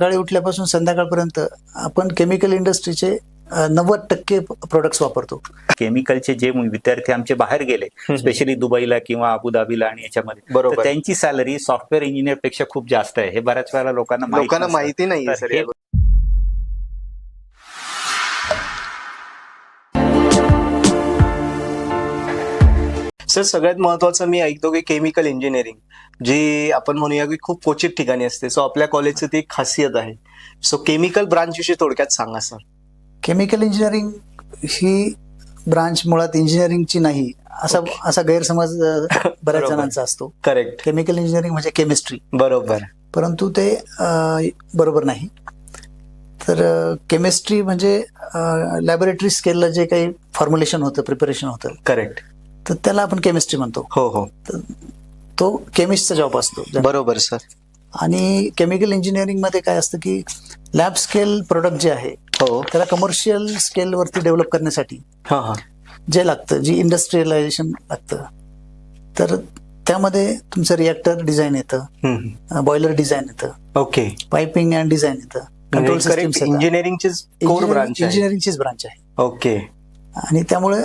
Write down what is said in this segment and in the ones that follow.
सकाळी उठल्यापासून संध्याकाळपर्यंत आपण केमिकल इंडस्ट्रीचे 90% प्रोडक्ट्स वापरतो. केमिकलचे जे विद्यार्थी आमचे बाहेर गेले, स्पेशली दुबईला किंवा अबुधाबीला आणि याच्यामध्ये, बरोबर. तर त्यांची सॅलरी सॉफ्टवेअर इंजिनियर पेक्षा खूप जास्त आहे. हे बऱ्याच वेळेला लोकांना माहिती नाही तर सर. हे सर सगळ्यात महत्वाचं मी ऐकतो की केमिकल इंजिनिअरिंग जी आपण म्हणूया की खूप क्वचित ठिकाणी असते. सो आपल्या कॉलेजची ती एक खासियत आहे. सो केमिकल ब्रांच विषयी थोडक्यात सांगा सर. केमिकल इंजिनिअरिंग ही ब्रांच मुळात इंजिनिअरिंगची नाही असा गैरसमज बऱ्याच बरोबर. जणांचा असतो. करेक्ट. केमिकल इंजिनिअरिंग म्हणजे केमिस्ट्री, बरोबर. परंतु ते बरोबर नाही. तर केमिस्ट्री म्हणजे लॅबोरेटरी स्केलला जे काही फॉर्म्युलेशन होतं, प्रिपरेशन होतं, करेक्ट. तर त्याला आपण केमिस्ट्री म्हणतो. हो हो तो केमिस्टचा जॉब असतो. बरोबर सर. आणि केमिकल इंजिनिअरिंग मध्ये काय असतं की लॅब स्केल प्रोडक्ट जे आहे हो. त्याला कमर्शियल स्केल वरती डेव्हलप करण्यासाठी हा हा जे लागतं, जी इंडस्ट्रियलायझेशन लागतं, तर त्यामध्ये तुमचं रिएक्टर डिझाईन येतं, बॉयलर डिझाईन येतं, ओके. पाइपिंग अँड डिझाईन येतं, कंट्रोल सिस्टम्स येतात. इंजिनिअरिंगची कोर ब्रांच आहे. इंजिनिअरिंगचीच ब्रांच आहे. ओके. आणि त्यामुळे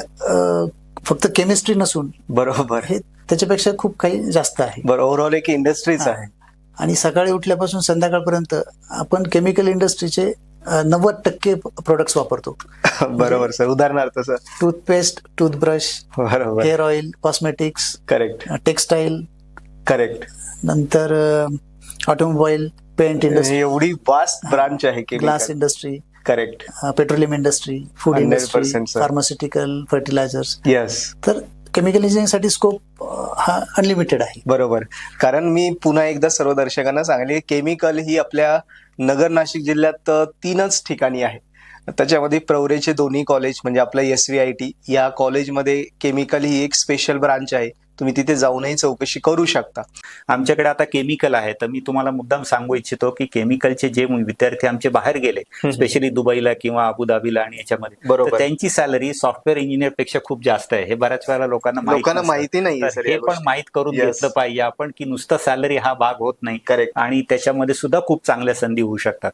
फक्त केमिस्ट्री नसून बरोबर. हे त्याच्यापेक्षा खूप काही जास्त आहे. बरं, ओव्हरऑल एक इंडस्ट्रीज आहे. आणि सकाळी उठल्यापासून संध्याकाळपर्यंत आपण केमिकल इंडस्ट्रीचे 90% प्रोडक्ट्स वापरतो. बरोबर सर. उदाहरणार्थ सर. टूथपेस्ट, टूथब्रश, बरोबर. Hair oil, cosmetics, correct. Textile, correct. नंतर ऑटोमोबाईल, पेंट इंडस्ट्री, एवढी वास्ट ब्रांच आहे की glass industry, correct. Petroleum industry, food 100% industry, sir. Pharmaceutical, fertilisers. Yes. तर केमिकल इंजिनिअरिंगसाठी स्कोप हा अनलिमिटेड आहे. बरोबर. कारण मी पुन्हा एकदा सर्व दर्शकांना सांगले, केमिकल ही आपल्या नगर नाशिक जिल्ह्यात 3च ठिकाणी आहे. त्याच्यामध्ये प्रवरेचे दोन्ही कॉलेज म्हणजे आपलं SVIT या कॉलेजमध्ये केमिकल ही एक स्पेशल ब्रांच आहे. तुम्ही तिथे जाऊनही चौकशी करू शकता. आमच्याकडे आता केमिकल आहे, तर मी तुम्हाला मुद्दाम सांगू इच्छितो की केमिकलचे जे विद्यार्थी आमचे बाहेर गेले, स्पेशली दुबईला किंवा अबुधाबीला आणि याच्यामध्ये, बरोबर. तर त्यांची सॅलरी सॉफ्टवेअर इंजिनियर पेक्षा खूप जास्त आहे. हे बऱ्याच वेळेला लोकांना माहिती नाही तर सर. हे पण माहीत करून Yes. घेतलं पाहिजे आपण की नुसतं सॅलरी हा भाग होत नाही. करेक्ट. आणि त्याच्यामध्ये सुद्धा खूप चांगल्या संधी होऊ शकतात.